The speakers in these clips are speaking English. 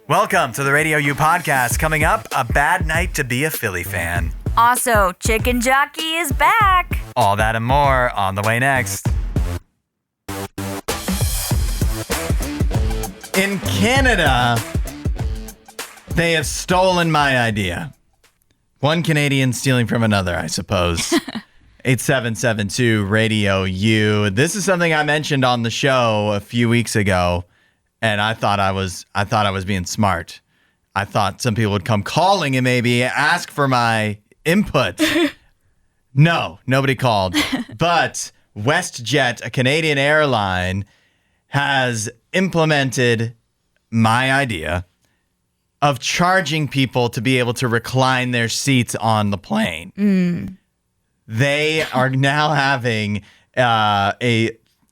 Welcome to the RadioU Podcast. Coming up, a bad night to be a Philly fan. Also, Chicken Jockey is back. All that and more on the way next. In Canada, they have stolen my idea. One Canadian stealing from another, I suppose. 8772 Radio U. This is something I mentioned on the show a few weeks ago, and I thought I was being smart. I thought some people would come calling and maybe ask for my input. No, nobody called. But WestJet, a Canadian airline, has implemented my idea of charging people to be able to recline their seats on the plane. They are now having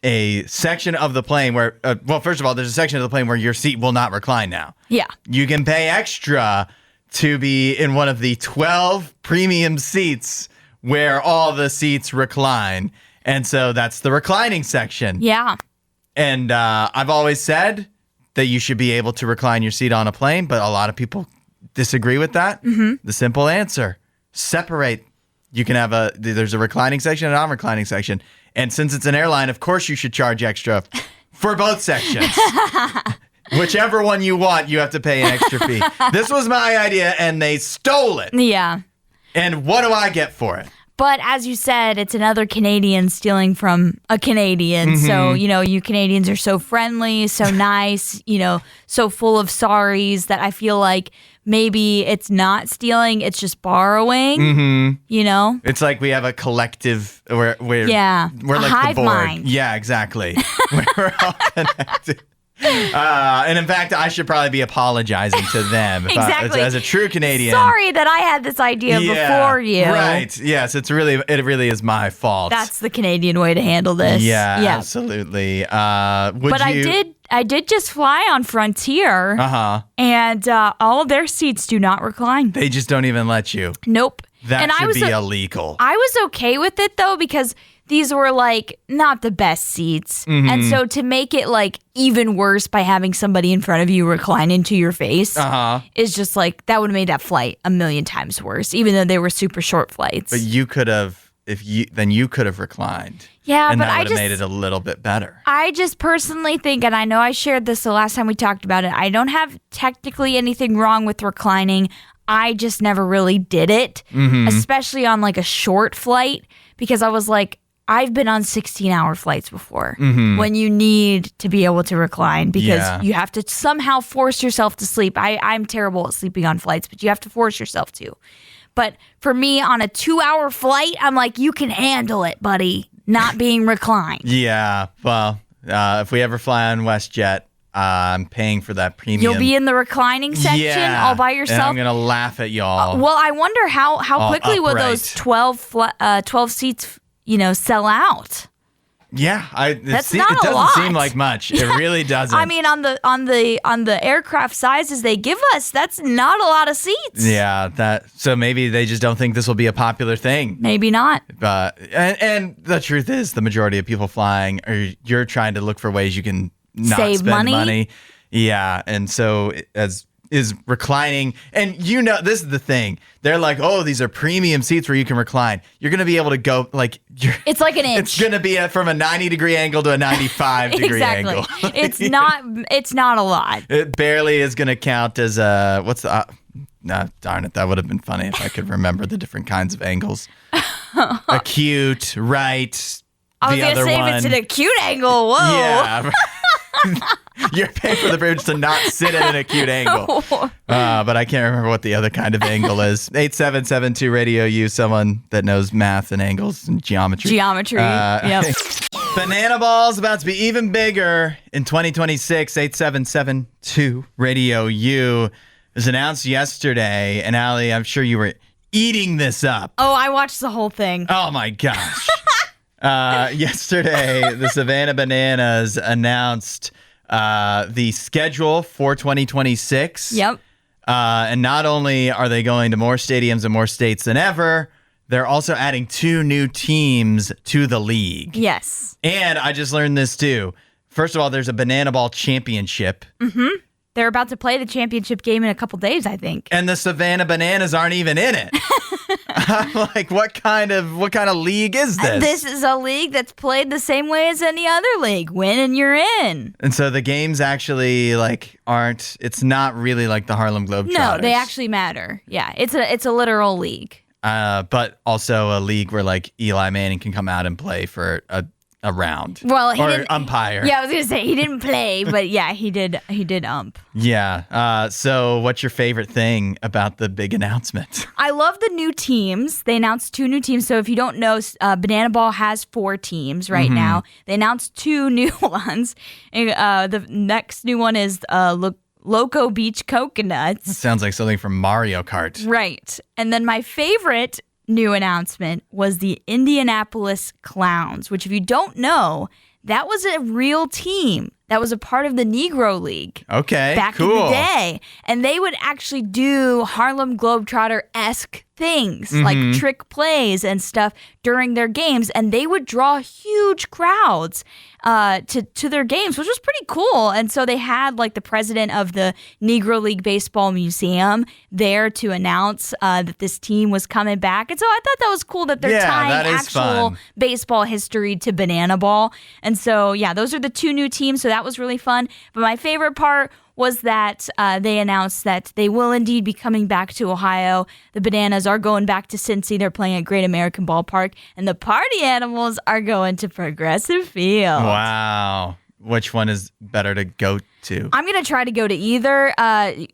a section of the plane where, first of all, there's a section of the plane where your seat will not recline now. Yeah. You can pay extra to be in one of the 12 premium seats where all the seats recline. And so that's the reclining section. Yeah. And I've always said that you should be able to recline your seat on a plane, but a lot of people disagree with that. Mm-hmm. The simple answer, separate. You can have there's a reclining section and a non-reclining section. And since it's an airline, of course you should charge extra for both sections. Whichever one you want, you have to pay an extra fee. This was my idea, and they stole it. Yeah. And what do I get for it? But as you said, it's another Canadian stealing from a Canadian. Mm-hmm. So, you Canadians are so friendly, so nice, so full of sorries that I feel like maybe it's not stealing, it's just borrowing. Mm-hmm. It's like we have a collective, we're like hive the board. Mind. Yeah, exactly. We're all connected. And in fact, I should probably be apologizing to them. Exactly. As a true Canadian. Sorry that I had this idea before you. Right. Yes, it really is my fault. That's the Canadian way to handle this. Yeah. Absolutely. I did just fly on Frontier. And all of their seats do not recline. They just don't even let you. Nope. That should be illegal. I was okay with it though, because these were not the best seats. Mm-hmm. And so to make it even worse by having somebody in front of you recline into your face is just that would have made that flight a million times worse, even though they were super short flights. But you could have, you could have reclined. Yeah, and but that would have made it a little bit better. I just personally think, and I know I shared this the last time we talked about it, I don't have technically anything wrong with reclining. I just never really did it, especially on a short flight, because I was I've been on 16-hour flights before when you need to be able to recline because you have to somehow force yourself to sleep. I'm terrible at sleeping on flights, but you have to force yourself to. But for me, on a 2-hour flight, I'm you can handle it, buddy, not being reclined. Yeah, well, if we ever fly on WestJet, I'm paying for that premium. You'll be in the reclining section all by yourself. And I'm going to laugh at y'all. Well, I wonder how quickly will those 12 seats sell out. Yeah, it doesn't seem like much. It really doesn't. I mean, on the aircraft sizes they give us, that's not a lot of seats. Yeah, so maybe they just don't think this will be a popular thing. Maybe not. But and the truth is, the majority of people flying you're trying to look for ways you can not save spend money. Yeah, and so is reclining. And this is the thing. They're oh, these are premium seats where you can recline. You're going to be able to go it's like an inch. It's going to be from a 90-degree angle to a 95-degree angle. It's not a lot. It barely is going to count as what's the darn it, that would have been funny if I could remember the different kinds of angles. Acute, right. I was going to say if it's an acute angle. Whoa. Yeah. You're paying for the privilege to not sit at an acute angle. But I can't remember what the other kind of angle is. 8772 Radio U, someone that knows math and angles and geometry. Yep. Banana Ball's about to be even bigger in 2026. 8772 Radio U. It was announced yesterday. And Allie, I'm sure you were eating this up. Oh, I watched the whole thing. Oh, my gosh. Yesterday, the Savannah Bananas announced the schedule for 2026. Yep. And not only are they going to more stadiums and more states than ever, they're also adding 2 new teams to the league. Yes. And I just learned this too. First of all, there's a Banana Ball Championship. Mm-hmm. They're about to play the championship game in a couple days, I think. And the Savannah Bananas aren't even in it. I'm like, what kind of league is this? This is a league that's played the same way as any other league. Win and you're in. And so the games actually aren't. It's not really like the Harlem Globetrotters. No, they actually matter. Yeah, it's a literal league. But also a league where Eli Manning can come out and play for a round. Well, or umpire. Yeah, I was gonna say he didn't play, but yeah, he did ump. Yeah. So what's your favorite thing about the big announcement? I love the new teams. They announced 2 new teams. So if you don't know, Banana Ball has 4 teams right now. They announced 2 new ones. The next new one is Loco Beach Coconuts. That sounds like something from Mario Kart. Right. And then my favorite new announcement was the Indianapolis Clowns, which if you don't know, that was a real team. That was a part of the Negro League. Okay, back in the day. And they would actually do Harlem Globetrotter-esque things, like trick plays and stuff during their games. And they would draw huge crowds to their games, which was pretty cool. And so they had the president of the Negro League Baseball Museum there to announce that this team was coming back. And so I thought that was cool that they're tying actual baseball history to Banana Ball. And so, yeah, those are the 2 new teams. So that was really fun. But my favorite part was that they announced that they will indeed be coming back to Ohio. The Bananas are going back to Cincy. They're playing at Great American Ballpark. And the Party Animals are going to Progressive Field. Wow. Which one is better to go to? I'm going to try to go to either.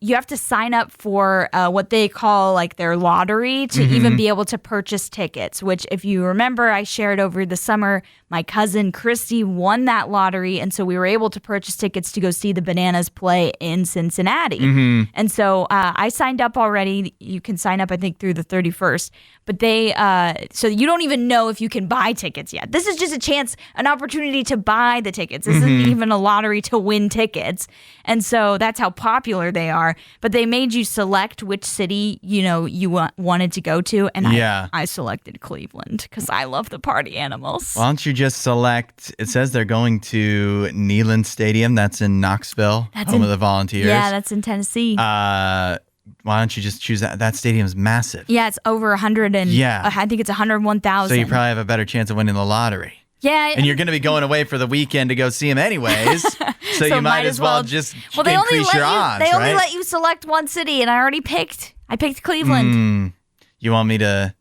You have to sign up for what they call their lottery to even be able to purchase tickets, which if you remember, I shared over the summer, my cousin Christy won that lottery. And so we were able to purchase tickets to go see the Bananas play in Cincinnati. And so I signed up already. You can sign up, I think, through the 31st. But so you don't even know if you can buy tickets yet. This is just an opportunity to buy the tickets. This isn't even a lottery to win tickets. And so that's how popular they are. But they made you select which city, you wanted to go to. And I selected Cleveland because I love the Party Animals. Why don't you just select, it says they're going to Neyland Stadium. That's in Knoxville, home of the Volunteers. Yeah, that's in Tennessee. Why don't you just choose that? That stadium's massive. Yeah, it's over 100 and I think it's 101,000. So you probably have a better chance of winning the lottery. Yeah. And you're going to be going away for the weekend to go see him anyways. so you might as well just increase your odds, They only let you select one city, and I picked Cleveland. You want me to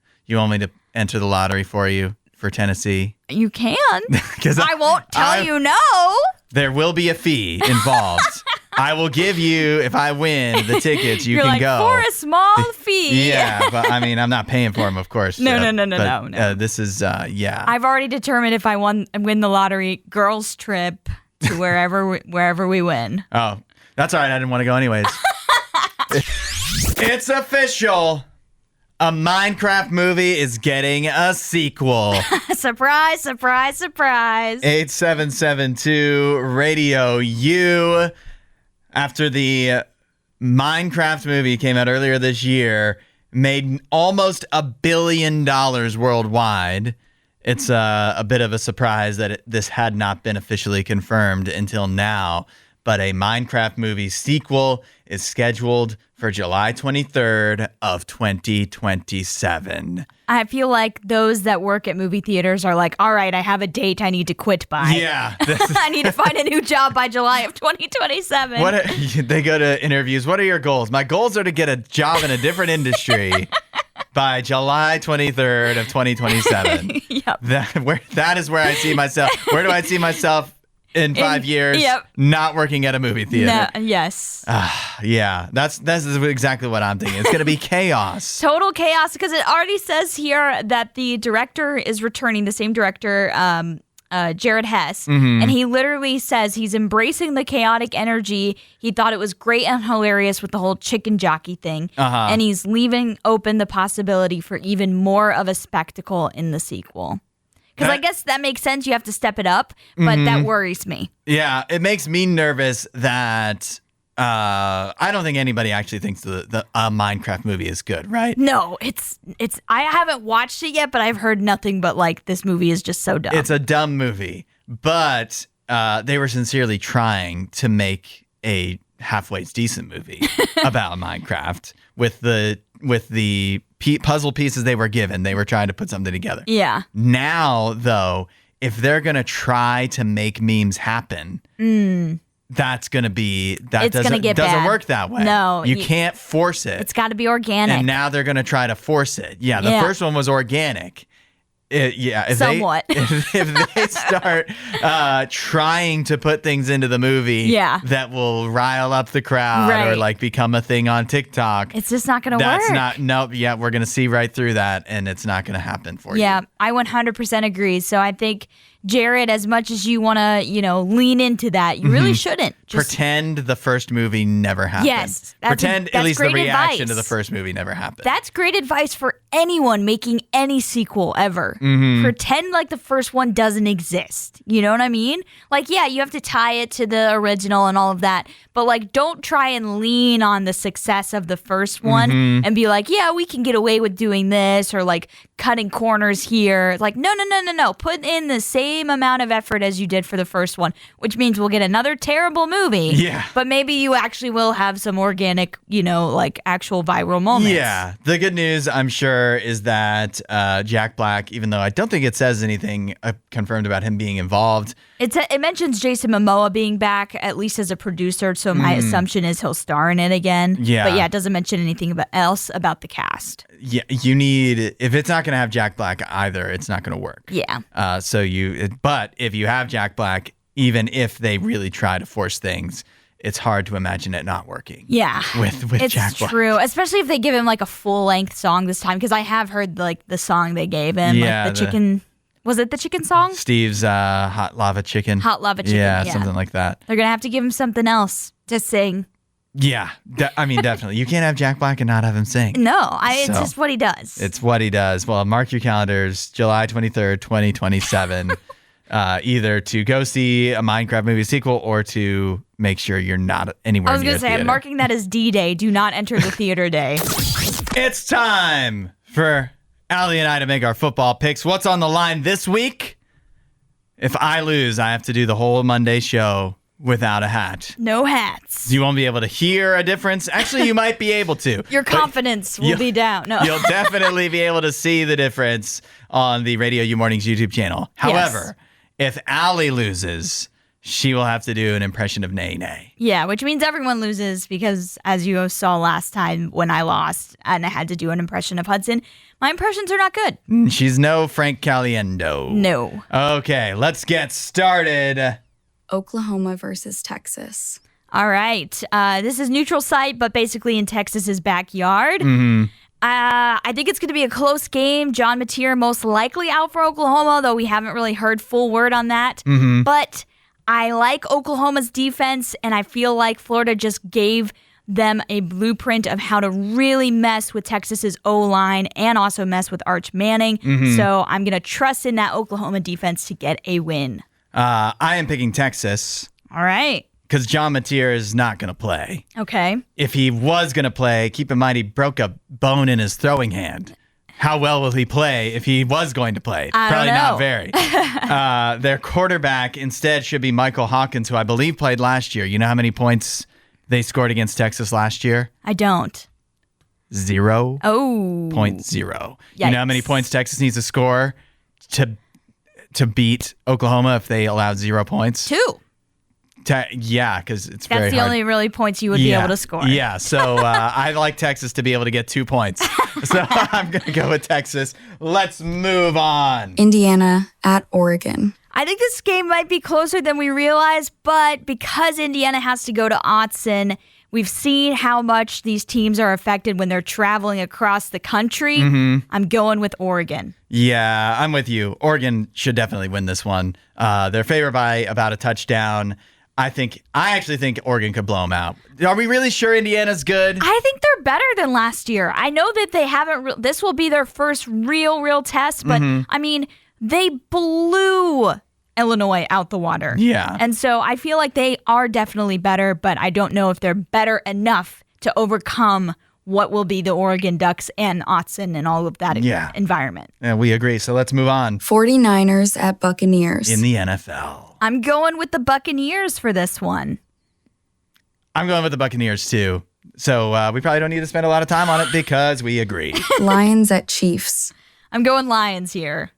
enter the lottery for you for Tennessee? You can. Because I won't tell you no. There will be a fee involved. I will give you, if I win the tickets, you can go. For a small fee. Yeah, but I mean, I'm not paying for them, of course. No. This is, I've already determined if I win the lottery, girls trip to wherever we win. Oh, that's all right. I didn't want to go anyways. It's official. A Minecraft movie is getting a sequel. Surprise, surprise, surprise. 8772 Radio U. After the Minecraft movie came out earlier this year, made almost $1 billion worldwide. It's a bit of a surprise that this had not been officially confirmed until now. But a Minecraft movie sequel is scheduled for July 23rd of 2027. I feel like those that work at movie theaters are like, all right, I have a date I need to quit by. Yeah. I need to find a new job by July of 2027. They go to interviews. What are your goals? My goals are to get a job in a different industry by July 23rd of 2027. Yep. That is where I see myself. Where do I see myself in 5 years? Yep. Not working at a movie theater. No, yes. Yeah, that's exactly what I'm thinking. It's going to be chaos. Total chaos, because it already says here that the director is returning, the same director, Jared Hess, and he literally says he's embracing the chaotic energy. He thought it was great and hilarious with the whole chicken jockey thing, and he's leaving open the possibility for even more of a spectacle in the sequel. Because I guess that makes sense. You have to step it up, but that worries me. Yeah, it makes me nervous that I don't think anybody actually thinks the Minecraft movie is good, right? No, it's. I haven't watched it yet, but I've heard nothing but this movie is just so dumb. It's a dumb movie, but they were sincerely trying to make a halfway decent movie about Minecraft with the puzzle pieces they were given. They were trying to put something together. Yeah. Now, though, if they're going to try to make memes happen, that's going to be, that doesn't bad. work that way. No. You can't force it. It's got to be organic. And now they're going to try to force it. Yeah, the first one was organic. Somewhat. If they start trying to put things into the movie that will rile up the crowd or like become a thing on TikTok, it's just not going to work. We're going to see right through that, and it's not going to happen for you. Yeah, I 100% agree. So I think, Jared, as much as you want to, lean into that, you really shouldn't. Just pretend the first movie never happened. Yes. Pretend at least the reaction advice. to the first movie never happened. That's great advice for anyone making any sequel ever. Pretend like the first one doesn't exist. You know what I mean? Like, yeah, you have to tie it to the original and all of that. But, like, don't try and lean on the success of the first one and be like, yeah, we can get away with doing this, or, like, cutting corners here. Like, no. Put in the same amount of effort as you did for the first one, which means we'll get another terrible movie. Yeah. But maybe you actually will have some organic, like, actual viral moments. Yeah. The good news, I'm sure, is that Jack Black, even though I don't think it says anything confirmed about him being involved. It mentions Jason Momoa being back, at least as a producer, so my assumption is he'll star in it again. Yeah. But yeah, it doesn't mention anything else about the cast. Yeah, if it's not going to have Jack Black either, it's not going to work. Yeah. But if you have Jack Black, even if they really try to force things, it's hard to imagine it not working. Yeah. With Jack Black. It's true, especially if they give him like a full-length song this time, because I have heard like the song they gave him, like the chicken. Was it the chicken song? Steve's Hot Lava Chicken. Hot Lava Chicken. Yeah, something like that. They're going to have to give him something else to sing. Yeah, definitely. You can't have Jack Black and not have him sing. No, it's just what he does. It's what he does. Well, mark your calendars, July 23rd, 2027, either to go see a Minecraft movie sequel or to make sure you're not anywhere near I was going to say, I'm marking that as D-Day. Do not enter the theater day. It's time for Allie and I to make our football picks. What's on the line this week? If I lose, I have to do the whole Monday show without a hat. No hats. You won't be able to hear a difference. Actually, you might be able to. Your confidence will be down. No. You'll definitely be able to see the difference on the RadioU Mornings YouTube channel. However, if Allie loses, she will have to do an impression of Nay Nay. Yeah, which means everyone loses because, as you saw last time when I lost and I had to do an impression of Hudson, my impressions are not good. She's no Frank Caliendo. No. Okay, let's get started. Oklahoma versus Texas. All right. This is neutral site, but basically in Texas's backyard. I think it's going to be a close game. John Mateer most likely out for Oklahoma, though we haven't really heard full word on that. But I like Oklahoma's defense, and I feel like Florida just gave them a blueprint of how to really mess with Texas's O-line and also mess with Arch Manning. So I'm going to trust in that Oklahoma defense to get a win. I am picking Texas. All right. Because John Mateer is not going to play. Okay. If he was going to play, keep in mind he broke a bone in his throwing hand. How well will he play if he was going to play? Probably not very. Their quarterback instead should be Michael Hawkins, who I believe played last year. You know how many points they scored against Texas last year? I don't. 0.0. Oh. 0.0. You know how many points Texas needs to score to beat Oklahoma if they allowed 0 points? 2. Yeah, because it's very hard. That's the only really points you would be able to score. Yeah, so I like Texas to be able to get 2 points. So I'm going to go with Texas. Let's move on. Indiana at Oregon. I think this game might be closer than we realize, but because Indiana has to go to Autzen, we've seen how much these teams are affected when they're traveling across the country. I'm going with Oregon. Yeah, I'm with you. Oregon should definitely win this one. They're favored by about a touchdown. I actually think Oregon could blow them out. Are we really sure Indiana's good? I think they're better than last year. I know that they haven't. This will be their first real test, but I mean, they blew Illinois out the water. Yeah. And so I feel like they are definitely better, but I don't know if they're better enough to overcome what will be the Oregon Ducks and Autzen and all of that environment. Yeah, we agree. So let's move on. 49ers at Buccaneers. In the NFL. I'm going with the Buccaneers for this one. I'm going with the Buccaneers too. So we probably don't need to spend a lot of time on it because we agree. Lions at Chiefs. I'm going Lions here.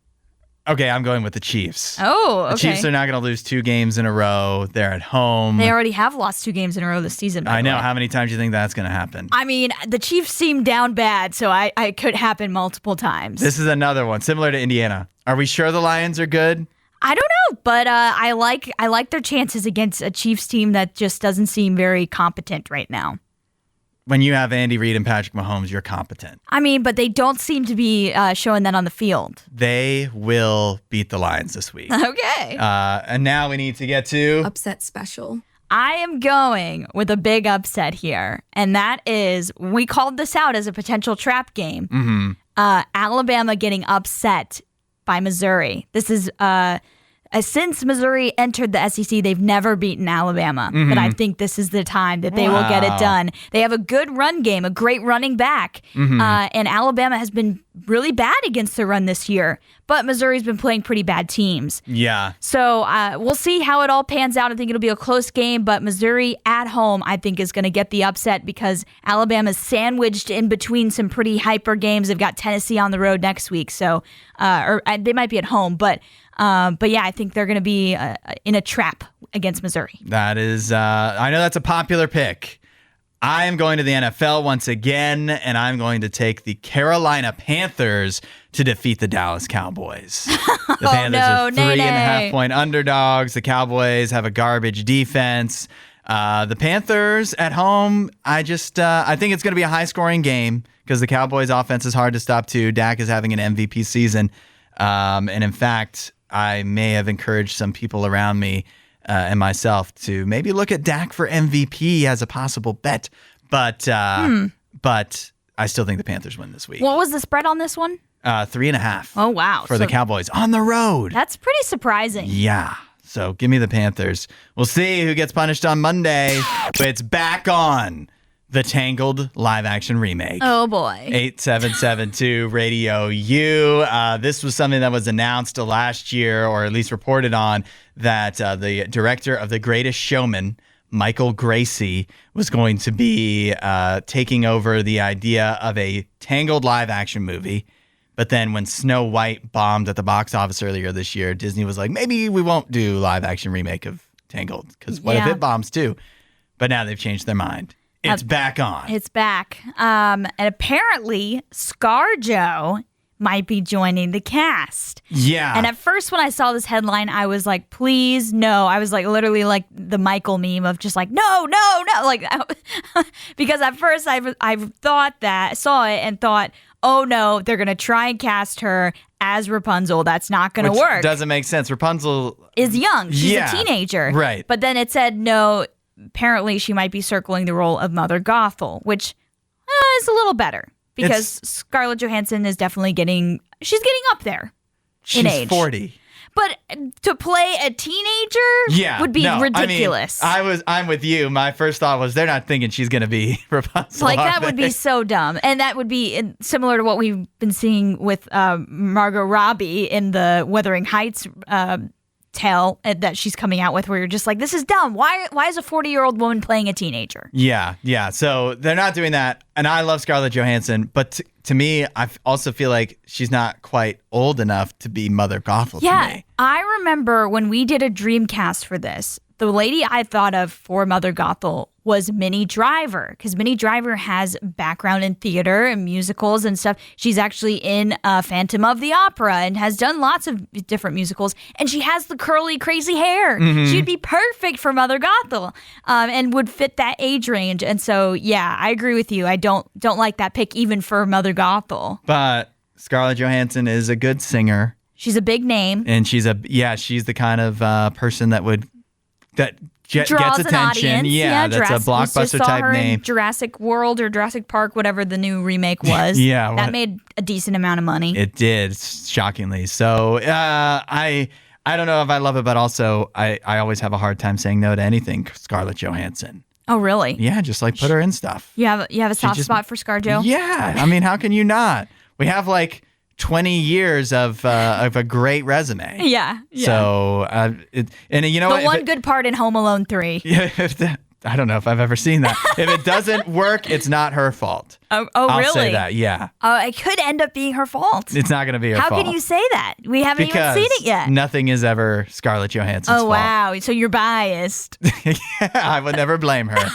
Okay, I'm going with the Chiefs. Oh, okay. The Chiefs are not going to lose 2 games in a row. They're at home. They already have lost 2 games in a row this season. By I the know. way. How many times do you think that's going to happen? I mean, the Chiefs seem down bad, so I could happen multiple times. This is another one similar to Indiana. Are we sure the Lions are good? I don't know, but I like their chances against a Chiefs team that just doesn't seem very competent right now. When you have Andy Reid and Patrick Mahomes, you're competent. I mean, but they don't seem to be showing that on the field. They will beat the Lions this week. Okay. And now we need to get to... Upset special. I am going with a big upset here, and that is, we called this out as a potential trap game. Alabama getting upset by Missouri. This is since Missouri entered the SEC, they've never beaten Alabama. But I think this is the time that they will get it done. They have a good run game, a great running back. And Alabama has been really bad against the run this year. But Missouri's been playing pretty bad teams. Yeah. So we'll see how it all pans out. I think it'll be a close game. But Missouri at home, I think, is going to get the upset because Alabama's sandwiched in between some pretty hyper games. They've got Tennessee on the road next week. So or they might be at home. But yeah, I think they're going to be in a trap against Missouri. That is, I know that's a popular pick. I am going to the NFL once again, and I'm going to take the Carolina Panthers to defeat the Dallas Cowboys. The Panthers are 3.5-point underdogs. The Cowboys have a garbage defense. The Panthers at home, I think it's going to be a high-scoring game because the Cowboys' offense is hard to stop too. Dak is having an MVP season, and in fact, I may have encouraged some people around me and myself to maybe look at Dak for MVP as a possible bet. But I still think the Panthers win this week. What was the spread on this one? 3.5. Oh, wow. For the Cowboys on the road. That's pretty surprising. Yeah. So give me the Panthers. We'll see who gets punished on Monday. It's back on the Tangled live-action remake. Oh, boy. 8772 Radio U. This was something that was announced last year, or at least reported on, that the director of The Greatest Showman, Michael Gracie, was going to be taking over the idea of a Tangled live-action movie. But then when Snow White bombed at the box office earlier this year, Disney was like, maybe we won't do live-action remake of Tangled, because what if it bombs too? But now they've changed their mind. It's back on. It's back. And apparently, ScarJo might be joining the cast. Yeah. And at first, when I saw this headline, I was like, please, no. I was like, literally like the Michael meme of just like, no. Like, because at first I thought that, saw it and thought, oh no, they're going to try and cast her as Rapunzel. That's not going to work. Doesn't make sense. Rapunzel is young. She's a teenager. Right. But then it said, no, apparently she might be circling the role of Mother Gothel, which is a little better because Scarlett Johansson is definitely getting up there in age. She's 40. But to play a teenager would be ridiculous. I mean, I'm with you. My first thought was they're not thinking she's going to be Rapunzel. Like, that would be so dumb. And that would be similar to what we've been seeing with Margot Robbie in the Wuthering Heights tale that she's coming out with, where you're just like, this is dumb. Why is a 40-year-old woman playing a teenager? Yeah. So they're not doing that. And I love Scarlett Johansson, but to me, I also feel like she's not quite old enough to be Mother Gothel to me. I remember when we did a Dreamcast for this, the lady I thought of for Mother Gothel was Minnie Driver, because Minnie Driver has background in theater and musicals and stuff. She's actually in Phantom of the Opera and has done lots of different musicals. And she has the curly, crazy hair. Mm-hmm. She'd be perfect for Mother Gothel and would fit that age range. And so, yeah, I agree with you. I don't like that pick even for Mother Gothel. But Scarlett Johansson is a good singer. She's a big name. And she's the kind of person that gets attention. Audience. Yeah, that's a blockbuster type name. Jurassic World or Jurassic Park, whatever the new remake was. That made a decent amount of money. It did, shockingly. So I don't know if I love it, but also I always have a hard time saying no to anything Scarlett Johansson. Oh, really? Yeah, just like put her in stuff. You have a soft spot for ScarJo? Yeah, I mean, how can you not? We have like 20 years of a great resume. Yeah. So, and you know the one good part in Home Alone 3. Yeah, I don't know if I've ever seen that. If it doesn't work, it's not her fault. Oh, I'll really? say that, yeah. It could end up being her fault. It's not going to be her How fault. can you say that? We haven't Because even seen it yet. nothing is ever Scarlett Johansson's fault. Oh, wow. So you're biased. Yeah, I would never blame her.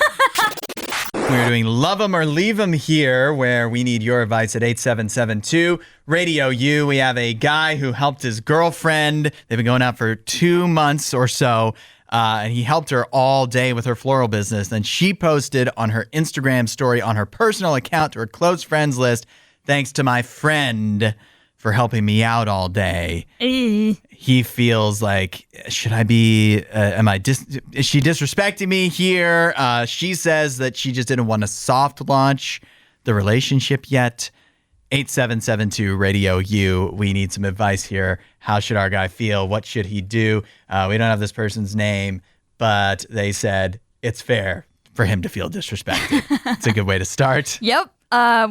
We're doing Love 'em or Leave 'em here, where we need your advice at 8772 Radio U. We have a guy who helped his girlfriend. They've been going out for 2 months or so, and he helped her all day with her floral business. Then she posted on her Instagram story on her personal account to her close friends list, "Thanks to my friend for helping me out all day." He feels like, should I be, is she disrespecting me here? She says that she just didn't want to soft launch the relationship yet. 8772 Radio U. We need some advice here. How should our guy feel? What should he do? We don't have this person's name, but they said it's fair for him to feel disrespected. It's a good way to start. Yep.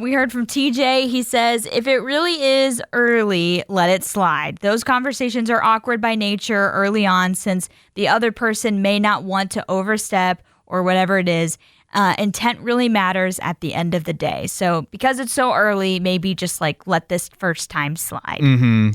We heard from TJ. He says, if it really is early, let it slide. Those conversations are awkward by nature early on since the other person may not want to overstep or whatever it is. Intent really matters at the end of the day. So because it's so early, maybe just like let this first time slide.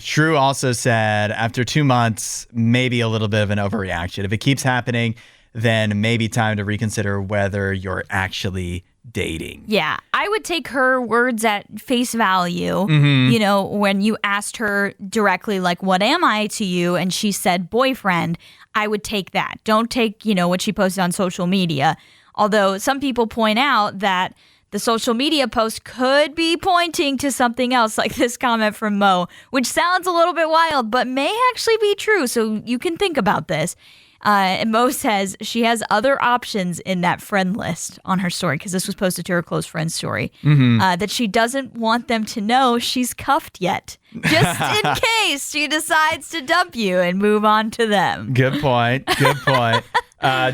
Shrew also said after 2 months, maybe a little bit of an overreaction. If it keeps happening, then maybe time to reconsider whether you're actually dating. Yeah, I would take her words at face value. You know, when you asked her directly, like, what am I to you? And she said boyfriend, I would take that. Don't take, what she posted on social media. Although some people point out that the social media post could be pointing to something else, like this comment from Mo, which sounds a little bit wild, but may actually be true. So you can think about this. And Mo says she has other options in that friend list on her story, because this was posted to her close friend's story, that she doesn't want them to know she's cuffed yet, just in case she decides to dump you and move on to them. Good point. Good point.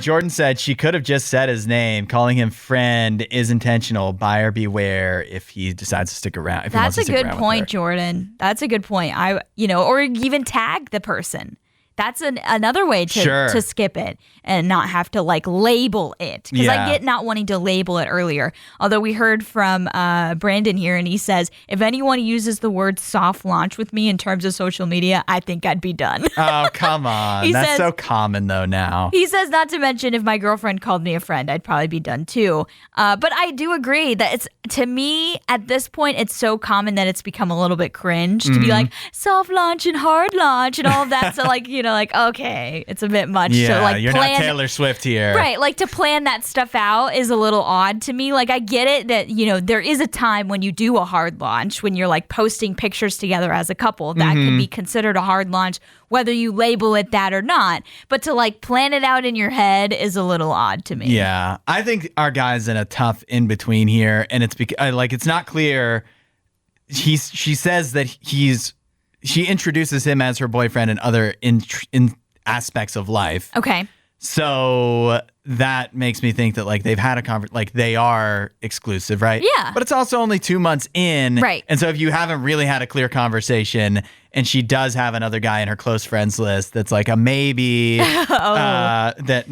Jordan said she could have just said his name. Calling him friend is intentional. Buyer beware if he decides to stick around. That's a good point, Jordan. That's a good point. Or even tag the person. That's another way to skip it and not have to label it. Because I get not wanting to label it earlier. Although we heard from Brandon here, and he says, if anyone uses the word soft launch with me in terms of social media, I think I'd be done. Oh, come on. That's so common though now. He says, not to mention if my girlfriend called me a friend, I'd probably be done too. But I do agree that to me, at this point, it's so common that it's become a little bit cringe to be like soft launch and hard launch and all of that. So okay, it's a bit much. Yeah, to you're not Taylor Swift here. Right, to plan that stuff out is a little odd to me. I get it that, there is a time when you do a hard launch, when you're posting pictures together as a couple. That can be considered a hard launch, whether you label it that or not. But to plan it out in your head is a little odd to me. Yeah, I think our guy's in a tough in-between here, and it's it's not clear. She says that she introduces him as her boyfriend in other in aspects of life. Okay. So that makes me think that they've had a conversation, they are exclusive, right? Yeah. But it's also only 2 months in. Right. And so if you haven't really had a clear conversation and she does have another guy in her close friends list that's a maybe, that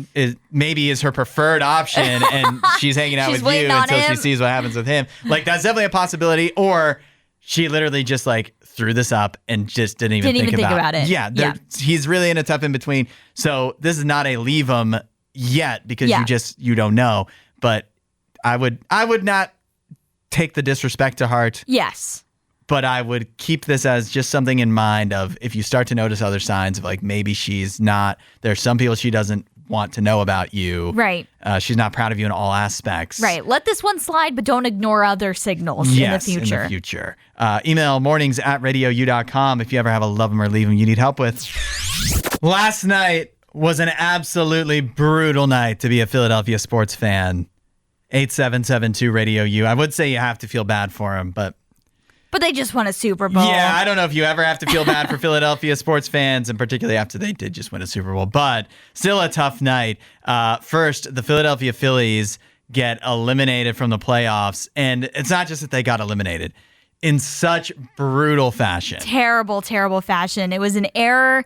maybe is her preferred option and she's hanging out with you until she sees what happens with him. That's definitely a possibility. Or she literally just threw this up and just didn't even think about it. Yeah, he's really in a tough in between. So this is not a leave him yet because you don't know. But I would not take the disrespect to heart. Yes. But I would keep this as just something in mind of if you start to notice other signs of maybe she's not, there's some people she doesn't want to know about you. Right. She's not proud of you in all aspects. Right. Let this one slide, but don't ignore other signals in the future. In the future. Email mornings@radiou.com if you ever have a love 'em or leave 'em you need help with. Last night was an absolutely brutal night to be a Philadelphia sports fan. 8772 Radio U. I would say you have to feel bad for him, but they just won a Super Bowl. Yeah, I don't know if you ever have to feel bad for Philadelphia sports fans, and particularly after they did just win a Super Bowl, but still a tough night. First, the Philadelphia Phillies get eliminated from the playoffs, and it's not just that they got eliminated. In such brutal fashion. Terrible, terrible fashion. It was an error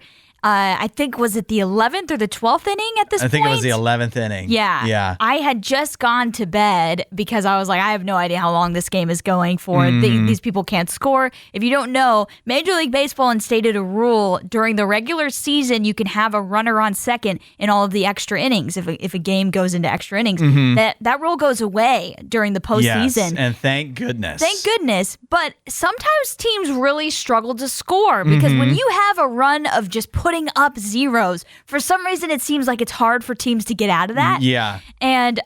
I think, was it the 11th or the 12th inning at this point? I think it was the 11th inning. Yeah. I had just gone to bed because I was like, I have no idea how long this game is going for. These people can't score. If you don't know, Major League Baseball instated a rule during the regular season, you can have a runner on second in all of the extra innings. If a game goes into extra innings, that rule goes away during the postseason. Yes, and thank goodness. Thank goodness. But sometimes teams really struggle to score because when you have a run of just putting up zeros, for some reason it seems like it's hard for teams to get out of that. Yeah. And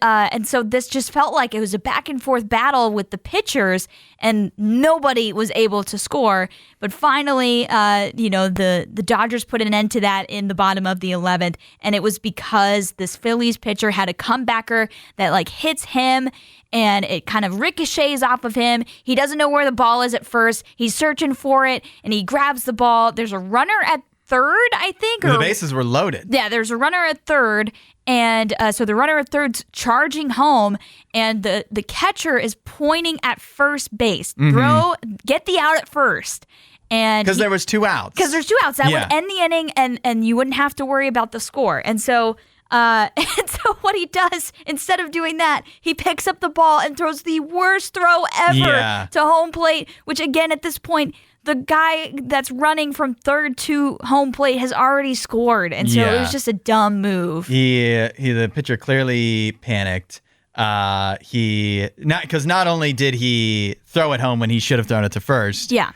so this just felt like it was a back and forth battle with the pitchers, and nobody was able to score. But finally, the Dodgers put an end to that in the bottom of the 11th, and it was because this Phillies pitcher had a comebacker that like hits him, and it kind of ricochets off of him. He doesn't know where the ball is at first. He's searching for it, and he grabs the ball. There's a runner at third, I think. The bases were loaded. Yeah, there's a runner at third, and so the runner at third's charging home, and the catcher is pointing at first base. Get the out at first. Because there was 2 outs. Because there's 2 outs. That would end the inning, and you wouldn't have to worry about the score. And so what he does, instead of doing that, he picks up the ball and throws the worst throw ever to home plate, which again, at this point, the guy that's running from third to home plate has already scored. And so it was just a dumb move. The pitcher clearly panicked. Because not only did he throw it home when he should have thrown it to first. Yeah.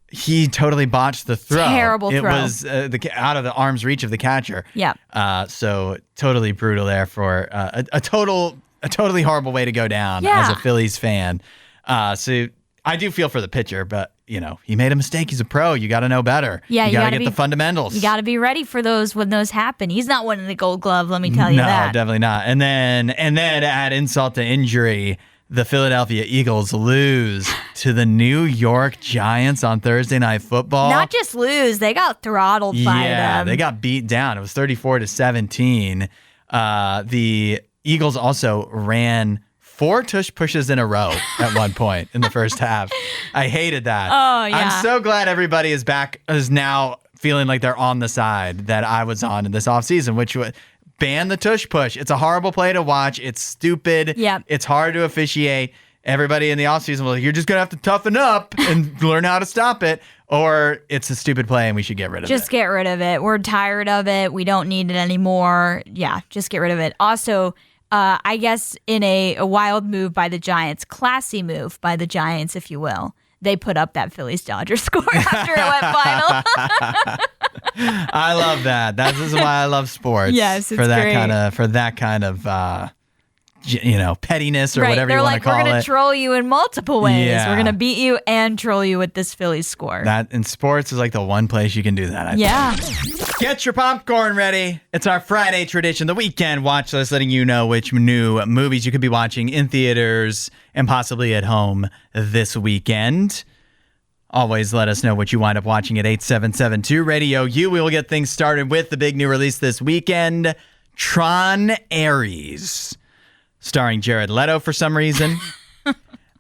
He totally botched the throw. Terrible throw. It was out of the arm's reach of the catcher. Yeah. So totally brutal there for a totally horrible way to go down as a Phillies fan. So I do feel for the pitcher, but he made a mistake. He's a pro. You got to know better. Yeah, you got to get the fundamentals. You got to be ready for those when those happen. He's not winning the Gold Glove. Let me tell you that. No, definitely not. And then add insult to injury. The Philadelphia Eagles lose to the New York Giants on Thursday Night Football. Not just lose, they got throttled by them. Yeah, they got beat down. It was 34-17. The Eagles also ran 4 tush pushes in a row at one point in the first half. I hated that. Oh, yeah. I'm so glad everybody is now feeling like they're on the side that I was on in this offseason, which was ban the tush push. It's a horrible play to watch. It's stupid. Yep. It's hard to officiate. Everybody in the offseason was like, you're just going to have to toughen up and learn how to stop it, or it's a stupid play and we should get rid of it. Just get rid of it. We're tired of it. We don't need it anymore. Yeah, just get rid of it. Also, I guess in a wild move by the Giants, classy move by the Giants, if you will, they put up that Phillies-Dodgers score after it went final. I love that. This is why I love sports. Yes, it's for that great. kind of pettiness or whatever you want to call it. We're going to troll you in multiple ways. Yeah. We're going to beat you and troll you with this Phillies score. That in sports is like the one place you can do that. I think. Get your popcorn ready. It's our Friday tradition, the weekend watch list, letting you know which new movies you could be watching in theaters and possibly at home this weekend. Always let us know what you wind up watching at 8772 Radio U. We will get things started with the big new release this weekend, Tron Ares, starring Jared Leto for some reason.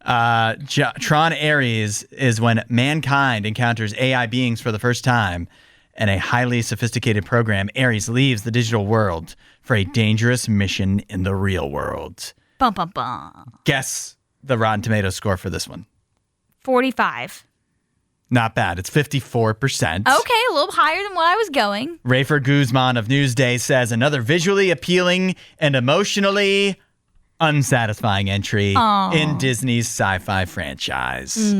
Tron Ares is when mankind encounters AI beings for the first time, and a highly sophisticated program, Ares, leaves the digital world for a dangerous mission in the real world. Bum, bum, bum. Guess the Rotten Tomatoes score for this one. 45. Not bad. It's 54%. Okay, a little higher than what I was going. Rafer Guzman of Newsday says another visually appealing and emotionally unsatisfying entry in Disney's sci-fi franchise.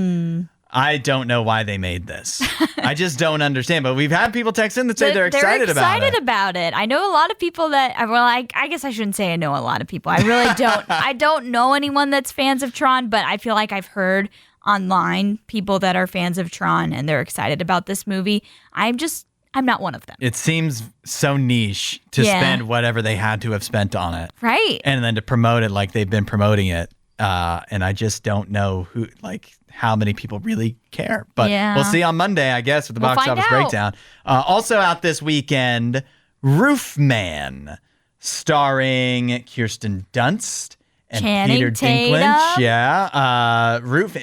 I don't know why they made this. I just don't understand. But we've had people text in that say they're excited about it. They're excited about it. I know a lot of people that, I guess I shouldn't say I know a lot of people. I really don't. I don't know anyone that's fans of Tron, but I feel like I've heard online people that are fans of Tron and they're excited about this movie. I'm not one of them. It seems so niche to spend whatever they had to have spent on it. Right. And then to promote it like they've been promoting it. And I just don't know how many people really care. But we'll see on Monday, I guess, with the box office breakdown. Also out this weekend, Roofman, starring Kirsten Dunst and Channing Peter Tatum. Dinklage. Yeah.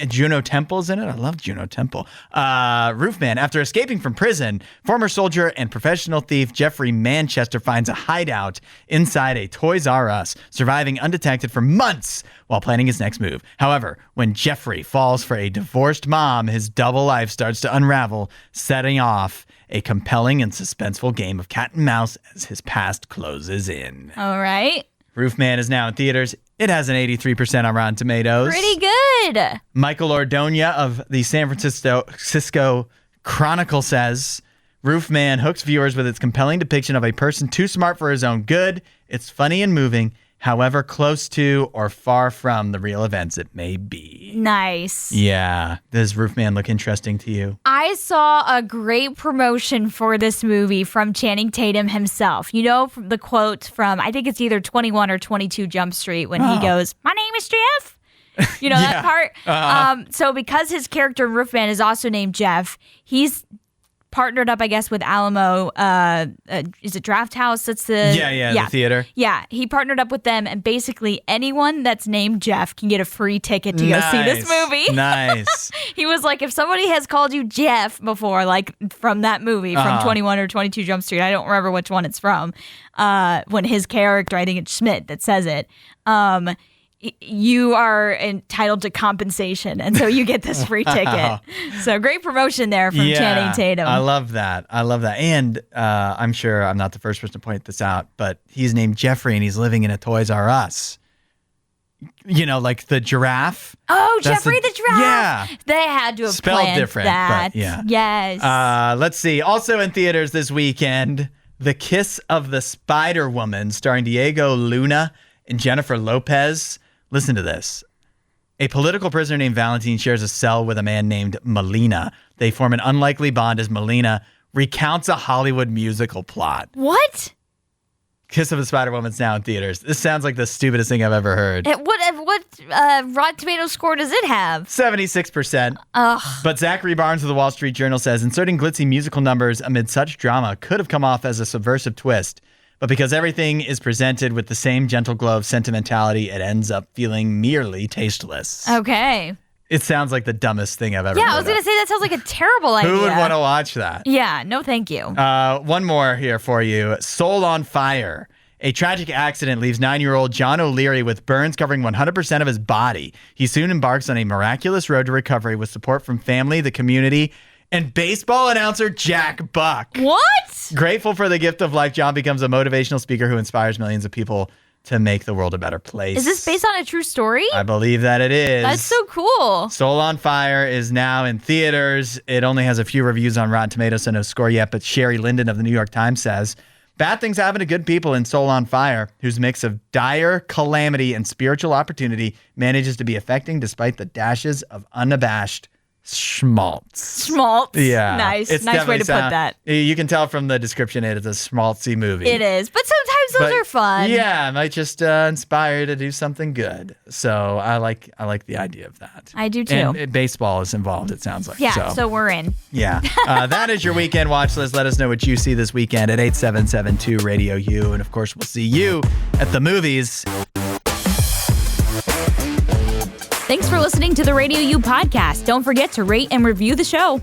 Juno Temple's in it. I love Juno Temple. Roofman, after escaping from prison, former soldier and professional thief Jeffrey Manchester finds a hideout inside a Toys R Us, surviving undetected for months while planning his next move. However, when Jeffrey falls for a divorced mom, his double life starts to unravel, setting off a compelling and suspenseful game of cat and mouse as his past closes in. All right. Roofman is now in theaters. It has an 83% on Rotten Tomatoes. Pretty good. Michael Ordonia of the San Francisco Chronicle says, Roofman hooks viewers with its compelling depiction of a person too smart for his own good. It's funny and moving, however close to or far from the real events it may be. Nice. Yeah. Does Roofman look interesting to you? I saw a great promotion for this movie from Channing Tatum himself. You know, from the quote from, I think it's either 21 or 22 Jump Street when he goes, "My name is Jeff." You know, that part? So because his character in Roofman is also named Jeff, he's partnered up, I guess, with Alamo. Is it Draft House? That's the the theater. Yeah, he partnered up with them, and basically anyone that's named Jeff can get a free ticket to go see this movie. Nice. He was like, if somebody has called you Jeff before, like from that movie, from 21 or 22 Jump Street, I don't remember which one it's from, when his character, I think it's Schmidt that says it, you are entitled to compensation, and so you get this free ticket. So great promotion there from Channing Tatum. I love that. And I'm sure I'm not the first person to point this out, but he's named Jeffrey and he's living in a Toys R Us. You know, like the giraffe. Oh, Jeffrey the giraffe. Yeah. They had to have spelled planned different, that. but yeah. Yes. Let's see. Also in theaters this weekend, The Kiss of the Spider Woman, starring Diego Luna and Jennifer Lopez. Listen to this. A political prisoner named Valentine shares a cell with a man named Melina. They form an unlikely bond as Melina recounts a Hollywood musical plot. What? Kiss of the Spider-Woman's now in theaters. This sounds like the stupidest thing I've ever heard. What Rotten Tomatoes score does it have? 76%. Ugh. But Zachary Barnes of the Wall Street Journal says, inserting glitzy musical numbers amid such drama could have come off as a subversive twist. But because everything is presented with the same gentle glow of sentimentality, it ends up feeling merely tasteless. Okay. It sounds like the dumbest thing I've ever heard. Yeah, I was going to say that sounds like a terrible idea. Who would want to watch that? Yeah, no thank you. One more here for you. Soul on Fire. A tragic accident leaves 9-year-old John O'Leary with burns covering 100% of his body. He soon embarks on a miraculous road to recovery with support from family, the community, and baseball announcer Jack Buck. What? Grateful for the gift of life, John becomes a motivational speaker who inspires millions of people to make the world a better place. Is this based on a true story? I believe that it is. That's so cool. Soul on Fire is now in theaters. It only has a few reviews on Rotten Tomatoes, so no score yet, but Sherry Linden of the New York Times says, bad things happen to good people in Soul on Fire, whose mix of dire calamity and spiritual opportunity manages to be affecting despite the dashes of unabashed schmaltz. Schmaltz. Yeah. Nice. It's Nice way to put that. You can tell from the description it is a schmaltzy movie. It is. But sometimes those are fun. Yeah, it might just inspire you to do something good. So I like the idea of that. I do too. And baseball is involved, it sounds like. Yeah, so we're in. Yeah. That is your weekend watch list. Let us know what you see this weekend at 8772 Radio U. And of course, we'll see you at the movies. Thanks for listening to the RadioU Podcast. Don't forget to rate and review the show.